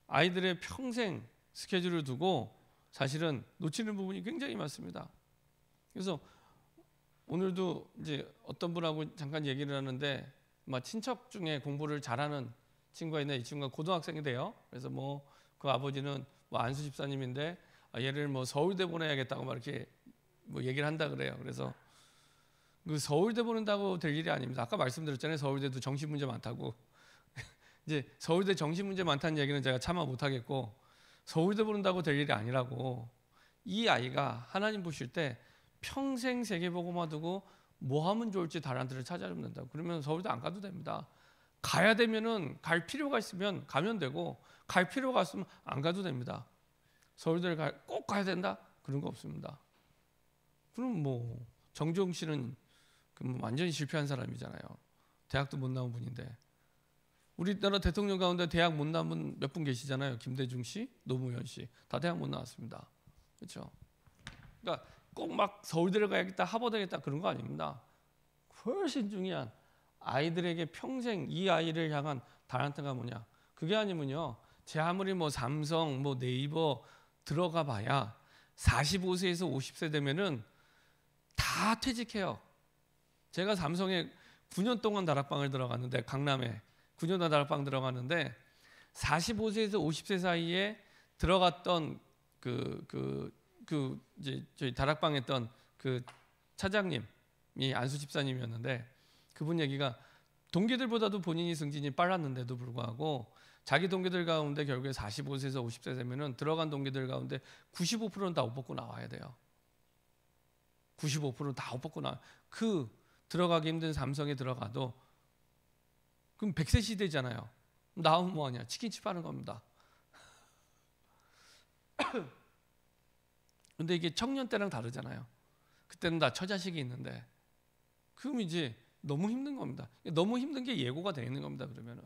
아이들의 평생 스케줄을 두고 사실은 놓치는 부분이 굉장히 많습니다. 그래서 오늘도 이제 어떤 분하고 잠깐 얘기를 하는데 친척 중에 공부를 잘하는 친구가 있는데 이 친구가 고등학생이 돼요. 그래서 그 아버지는 안수 집사님인데 얘를 서울대 보내야겠다고 막 이렇게 얘기를 한다 그래요. 그래서 그 서울대 보낸다고 될 일이 아닙니다. 아까 말씀드렸잖아요. 서울대도 정시 문제 많다고. 이제 서울대 정시 문제 많다는 얘기는 제가 참아 못하겠고 서울대 보낸다고 될 일이 아니라고. 이 아이가 하나님 보실 때 평생 세계복음화 두고 뭐 하면 좋을지 달란트를 찾아주면 된다고. 그러면 서울대 안 가도 됩니다. 가야 되면은 갈 필요가 있으면 가면 되고 갈 필요가 없으면 안 가도 됩니다. 서울대를 꼭 가야 된다? 그런 거 없습니다. 그럼 정종 씨는 완전히 실패한 사람이잖아요. 대학도 못 나온 분인데. 우리나라 대통령 가운데 대학 못 나온 분 몇 분 계시잖아요. 김대중 씨, 노무현 씨. 다 대학 못 나왔습니다. 그렇죠? 그러니까 꼭 서울대를 가야겠다, 하버드 가야겠다 그런 거 아닙니다. 훨씬 중요한 아이들에게 평생 이 아이를 향한 달란트가 뭐냐? 그게 아니면요. 제 아무리 삼성, 네이버 들어가 봐야 45세에서 50세 되면은 다 퇴직해요. 제가 삼성에 9년 동안 다락방을 들어갔는데 강남에 9년 동안 다락방 들어갔는데 45세에서 50세 사이에 들어갔던 이제 저희 다락방 했던 그 차장님이 안수 집사님이었는데 그분 얘기가 동기들보다도 본인이 승진이 빨랐는데도 불구하고 자기 동기들 가운데 결국에 45세에서 50세 되면은 들어간 동기들 가운데 95%는 다 옷 벗고 나와야 돼요. 95%는 다 옷 벗고 나와. 그 들어가기 힘든 삼성에 들어가도 그럼 100세 시대잖아요. 나오면 뭐하냐? 치킨집 하는 겁니다. 근데 이게 청년 때랑 다르잖아요. 그때는 다 처자식이 있는데 그럼 이제 너무 힘든 겁니다. 너무 힘든 게 예고가 되어 있는 겁니다. 그러면은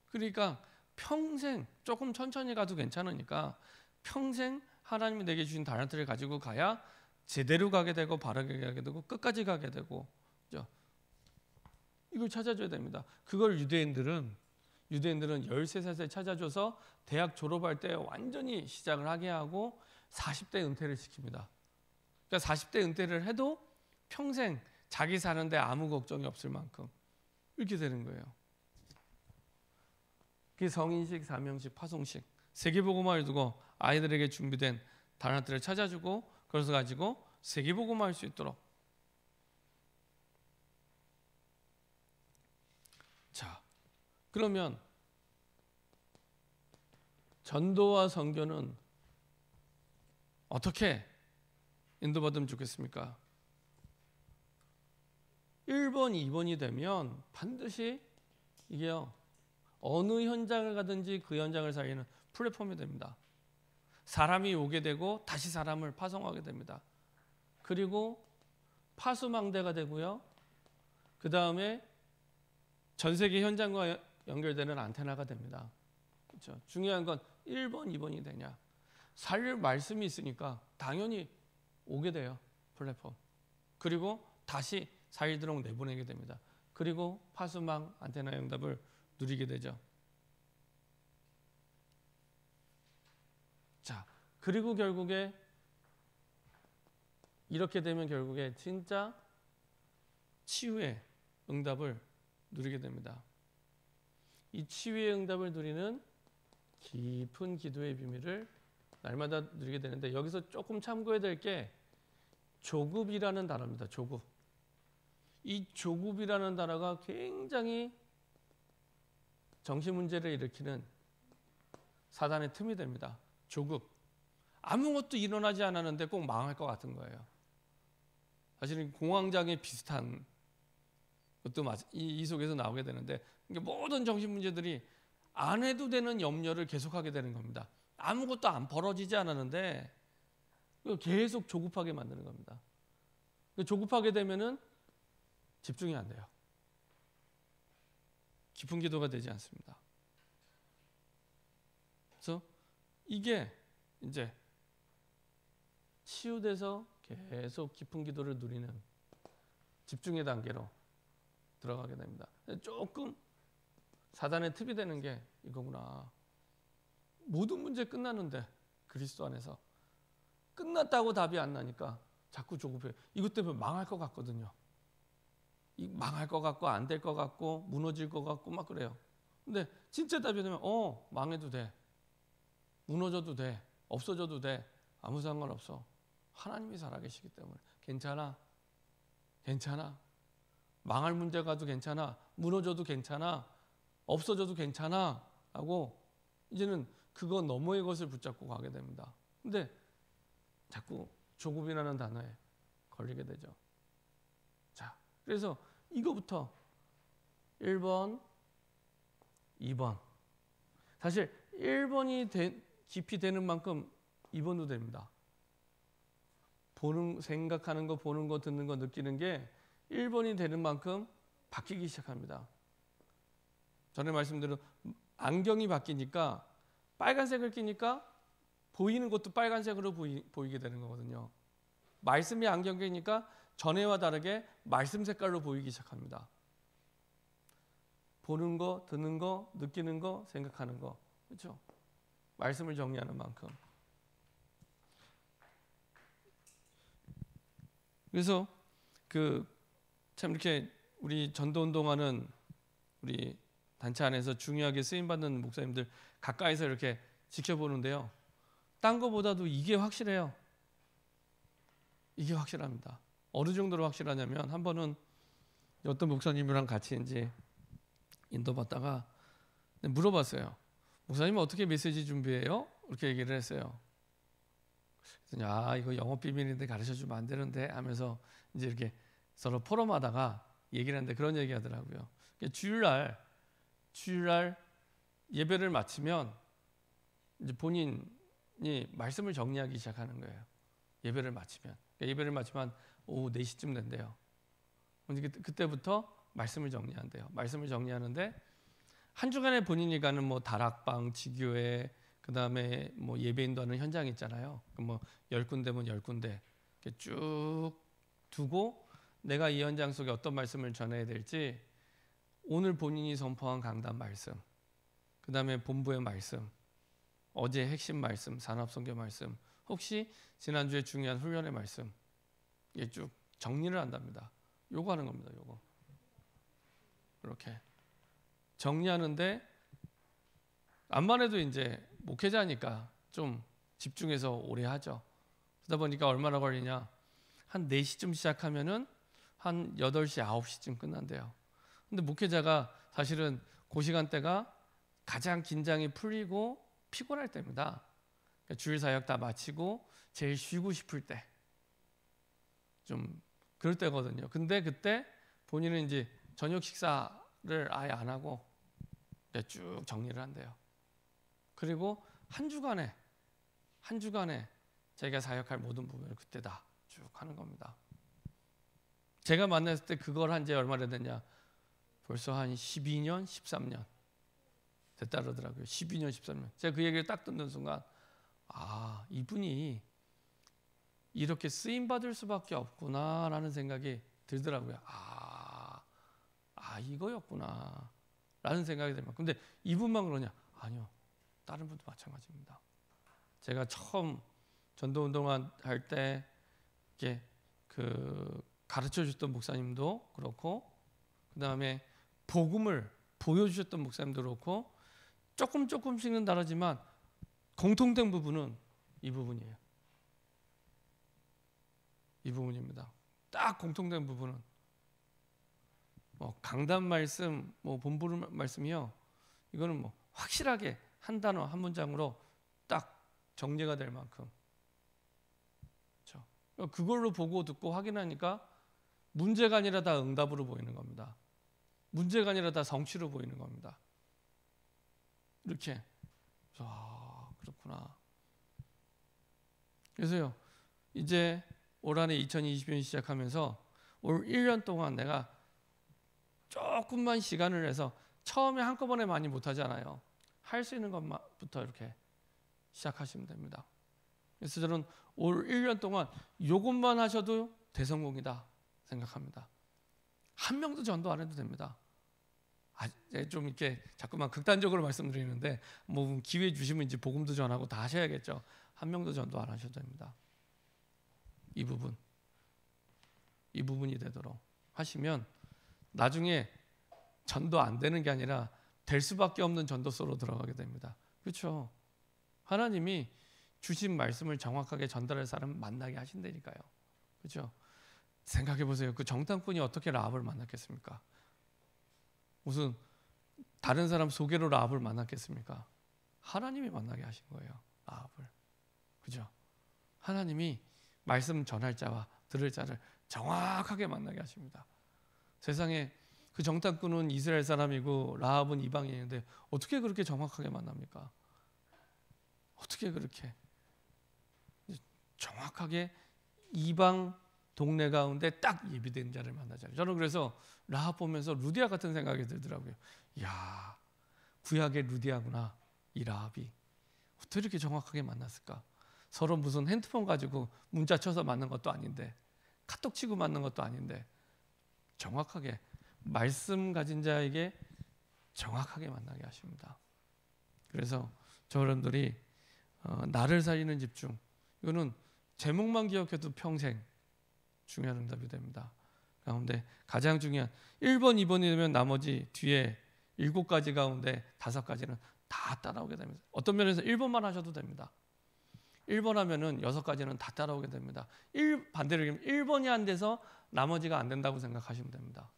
그러니까 평생 조금 천천히 가도 괜찮으니까 평생 하나님이 내게 주신 달란트를 가지고 가야 제대로 가게 되고 바르게 가게 되고 끝까지 가게 되고 그죠? 이걸 찾아줘야 됩니다. 그걸 유대인들은 13살에 찾아줘서 대학 졸업할 때 완전히 시작을 하게 하고 40대 은퇴를 시킵니다. 그러니까 40대 은퇴를 해도 평생 자기 사는데 아무 걱정이 없을 만큼 이렇게 되는 거예요. 그게 성인식, 사명식, 파송식 세계복음화를 두고 아이들에게 준비된 달란트를 찾아주고 그래서 가지고 세계복음화할 수 있도록. 자, 그러면 전도와 선교는 어떻게 인도받으면 좋겠습니까? 1번, 2번이 되면 반드시 이게요. 어느 현장을 가든지 그 현장을 살리는 플랫폼이 됩니다. 사람이 오게 되고 다시 사람을 파송하게 됩니다. 그리고 파수망대가 되고요. 그 다음에 전 세계 현장과 연결되는 안테나가 됩니다. 그렇죠? 중요한 건 1번, 2번이 되냐. 살릴 말씀이 있으니까 당연히 오게 돼요. 플랫폼. 그리고 다시 살리도록 내보내게 됩니다. 그리고 파수망 안테나 응답을 누리게 되죠. 자, 그리고 결국에 이렇게 되면 결국에 진짜 치유의 응답을 누리게 됩니다. 이 치유의 응답을 누리는 깊은 기도의 비밀을 날마다 누리게 되는데 여기서 조금 참고해야 될 게 조급이라는 단어입니다. 조급. 이 조급이라는 단어가 굉장히 정신문제를 일으키는 사단의 틈이 됩니다. 조급. 아무것도 일어나지 않았는데 꼭 망할 것 같은 거예요. 사실은 공황장애 비슷한 것도 이 속에서 나오게 되는데 모든 정신문제들이 안 해도 되는 염려를 계속하게 되는 겁니다. 아무것도 안 벌어지지 않았는데 계속 조급하게 만드는 겁니다. 조급하게 되면은 집중이 안 돼요. 깊은 기도가 되지 않습니다. 그래서 이게 이제 치유돼서 계속 깊은 기도를 누리는 집중의 단계로 들어가게 됩니다. 조금 사단의 틈이 되는 게 이거구나. 모든 문제 끝났는데 그리스도 안에서 끝났다고 답이 안 나니까 자꾸 조급해요. 이것 때문에 망할 것 같거든요. 망할 것 같고 안 될 것 같고 무너질 것 같고 막 그래요. 근데 진짜 답이 되면 망해도 돼. 무너져도 돼. 없어져도 돼. 아무 상관없어. 하나님이 살아계시기 때문에 괜찮아. 괜찮아. 망할 문제가도 괜찮아. 무너져도 괜찮아. 없어져도 괜찮아. 하고 이제는 그거 너머의 것을 붙잡고 가게 됩니다. 근데 자꾸 조급이라는 단어에 걸리게 되죠. 자, 그래서 이거부터 1번, 2번. 사실 1번이 깊이 되는 만큼 2번도 됩니다. 생각하는 거, 보는 거, 듣는 거, 느끼는 게 1번이 되는 만큼 바뀌기 시작합니다. 전에 말씀드린 안경이 바뀌니까 빨간색을 끼니까 보이는 것도 빨간색으로 보이게 되는 거거든요. 말씀이 안경 끼니까 전에와 다르게 말씀 색깔로 보이기 시작합니다. 보는 거, 듣는 거, 느끼는 거, 생각하는 거. 그렇죠? 말씀을 정리하는 만큼. 그래서 참 이렇게 우리 전도 운동하는 우리 단체 안에서 중요하게 쓰임 받는 목사님들 가까이서 이렇게 지켜보는데요. 딴 거보다도 이게 확실해요. 이게 확실합니다. 어느 정도로 확실하냐면 한 번은 어떤 목사님이랑 같이 이제 인도받다가 물어봤어요. 목사님 어떻게 메시지 준비해요? 이렇게 얘기를 했어요. 그랬더니 이거 영업 비밀인데 가르쳐 주면 안 되는데 하면서 이제 이렇게 서로 포럼하다가 얘기를 하는데 그런 얘기 하더라고요. 주일날 예배를 마치면 이제 본인이 말씀을 정리하기 시작하는 거예요. 예배를 마치면 오후 4시쯤 된대요. 그때부터 말씀을 정리한대요. 말씀을 정리하는데 한 주간에 본인이 가는 뭐 다락방, 지교회, 그다음에 뭐 예배인도 하는 현장 있잖아요. 뭐 10군데면 10군데 이렇게 쭉 두고 내가 이 현장 속에 어떤 말씀을 전해야 될지 오늘 본인이 선포한 강단 말씀, 그다음에 본부의 말씀, 어제 핵심 말씀, 산업선교 말씀, 혹시 지난주에 중요한 훈련의 말씀 이게 쭉 정리를 한답니다. 요거 하는 겁니다. 요거 이렇게 정리하는데 암만 해도 이제 목회자니까 좀 집중해서 오래 하죠. 그러다 보니까 얼마나 걸리냐, 한 4시쯤 시작하면은 한 8시, 9시쯤 끝난대요. 근데 목회자가 사실은 그 시간대가 가장 긴장이 풀리고 피곤할 때입니다. 그러니까 주일 사역 다 마치고 제일 쉬고 싶을 때, 좀 그럴 때거든요. 근데 그때 본인은 이제 저녁 식사를 아예 안 하고 쭉 정리를 한대요. 그리고 한 주간에 자기가 사역할 모든 부분을 그때 다 쭉 하는 겁니다. 제가 만났을 때 그걸 한 지 얼마나 됐냐, 벌써 한 12년, 13년 됐다 그러더라고요. 12년, 13년. 제가 그 얘기를 딱 듣는 순간 이분이 이렇게 쓰임받을 수밖에 없구나라는 생각이 들더라고요. 이거였구나 라는 생각이 들면, 근데 이분만 그러냐? 아니요, 다른 분도 마찬가지입니다. 제가 처음 전도운동할 때 이렇게 가르쳐 주셨던 목사님도 그렇고, 그 다음에 복음을 보여주셨던 목사님도 그렇고, 조금씩은 다르지만 공통된 부분은 이 부분이에요. 이 부분입니다. 딱 공통된 부분은 강단 말씀, 본부 말씀이요. 이거는 확실하게 한 단어, 한 문장으로 딱 정리가 될 만큼. 그렇죠? 그걸로 보고 듣고 확인하니까 문제가 아니라 다 응답으로 보이는 겁니다. 문제가 아니라 다 성취로 보이는 겁니다. 이렇게. 그렇구나. 그래서요, 이제 올 한해 2020년 시작하면서 올 1년 동안 내가 조금만 시간을 내서, 처음에 한꺼번에 많이 못하잖아요. 할 수 있는 것부터 이렇게 시작하시면 됩니다. 그래서 저는 올 1년 동안 이것만 하셔도 대성공이다 생각합니다. 한 명도 전도 안 해도 됩니다. 좀 이렇게 자꾸만 극단적으로 말씀드리는데 기회 주시면 이제 복음도 전하고 다 하셔야겠죠. 한 명도 전도 안 하셔도 됩니다. 이 부분이 되도록 하시면 나중에 전도 안 되는 게 아니라 될 수밖에 없는 전도서로 들어가게 됩니다. 그렇죠? 하나님이 주신 말씀을 정확하게 전달할 사람 만나게 하신다니까요. 그렇죠? 생각해 보세요. 그 정탐꾼이 어떻게 라합을 만났겠습니까? 무슨 다른 사람 소개로 라합을 만났겠습니까? 하나님이 만나게 하신 거예요. 라합을. 그죠? 하나님이 말씀 전할 자와 들을 자를 정확하게 만나게 하십니다. 세상에 그 정탐꾼은 이스라엘 사람이고 라합은 이방인인데 어떻게 그렇게 정확하게 만납니까? 어떻게 그렇게 정확하게 이방 동네 가운데 딱 예비된 자를 만나잖아요. 저는 그래서 라합 보면서 루디아 같은 생각이 들더라고요. 이야, 구약의 루디아구나, 이 라합이. 어떻게 이렇게 정확하게 만났을까? 서로 무슨 핸드폰 가지고 문자 쳐서 만난 것도 아닌데, 카톡 치고 만난 것도 아닌데, 정확하게 말씀 가진 자에게 정확하게 만나게 하십니다. 그래서 여러분들이 나를 살리는 집중, 이거는 제목만 기억해도 평생 중요한 응답이 됩니다. 가운데 가장 중요한 1번, 2번이 되면 나머지 뒤에 7가지 가운데 5가지는 다 따라오게 됩니다. 어떤 면에서 1번만 하셔도 됩니다. 1번 하면은 6가지는 다 따라오게 됩니다. 반대로 얘기하면 1번이 안 돼서 나머지가 안 된다고 생각하시면 됩니다.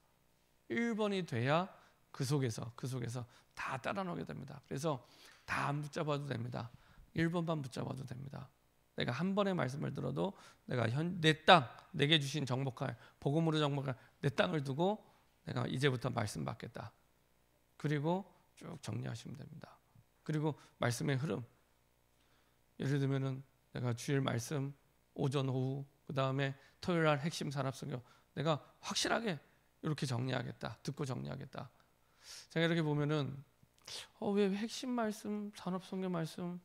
1번이 돼야 그 속에서 다 따라 나오게 됩니다. 그래서 다 안 붙잡아도 됩니다. 1번만 붙잡아도 됩니다. 내가 한 번의 말씀을 들어도 내가 내 땅, 내게 주신 정복할 복음으로 정복할 내 땅을 두고 내가 이제부터 말씀 받겠다. 그리고 쭉 정리하시면 됩니다. 그리고 말씀의 흐름, 예를 들면은 내가 주일 말씀 오전 오후 그 다음에 토요일 날 핵심 산업성경 내가 확실하게 이렇게 정리하겠다. 듣고 정리하겠다. 제가 이렇게 보면은 왜 핵심 말씀, 산업성경 말씀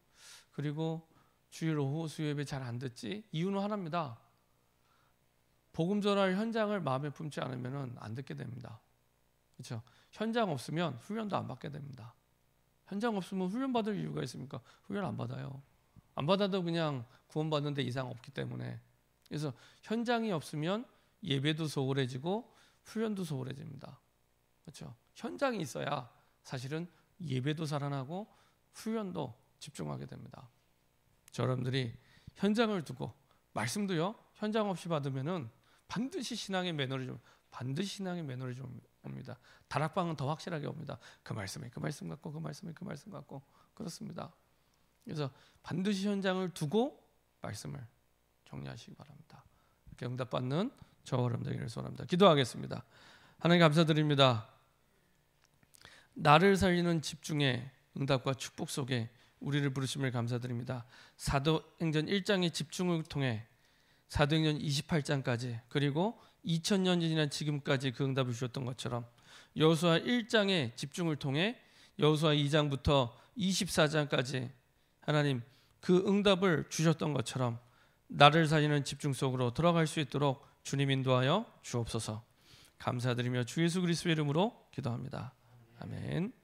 그리고 주일 오후 수요예배 잘 안 듣지? 이유는 하나입니다. 복음 전할 현장을 마음에 품지 않으면은 안 듣게 됩니다. 그렇죠? 현장 없으면 훈련도 안 받게 됩니다. 현장 없으면 훈련 받을 이유가 있습니까? 훈련 안 받아요. 안 받아도 그냥 구원받는 데 이상 없기 때문에. 그래서 현장이 없으면 예배도 소홀해지고 훈련도 소홀해집니다. 그렇죠? 현장이 있어야 사실은 예배도 살아나고 훈련도 집중하게 됩니다. 여러분들이 현장을 두고 말씀도요. 현장 없이 받으면은 반드시 신앙의 매너리즘 옵니다. 다락방은 더 확실하게 옵니다. 그 말씀에 그 말씀 같고 그 말씀에 그 말씀 같고 그렇습니다. 그래서 반드시 현장을 두고 말씀을 정리하시기 바랍니다. 이렇게 응답받는 저와 여러분들 되기를 소원합니다. 기도하겠습니다. 하나님 감사드립니다. 나를 살리는 집중의 응답과 축복 속에 우리를 부르심을 감사드립니다. 사도행전 1장의 집중을 통해 사도행전 28장까지 그리고 2000년이 지난 지금까지 그 응답을 주셨던 것처럼 여호수아 1장의 집중을 통해 여호수아 2장부터 24장까지 하나님 그 응답을 주셨던 것처럼 나를 살리는 집중 속으로 들어갈 수 있도록 주님 인도하여 주옵소서. 감사드리며 주 예수 그리스도의 이름으로 기도합니다. 아멘.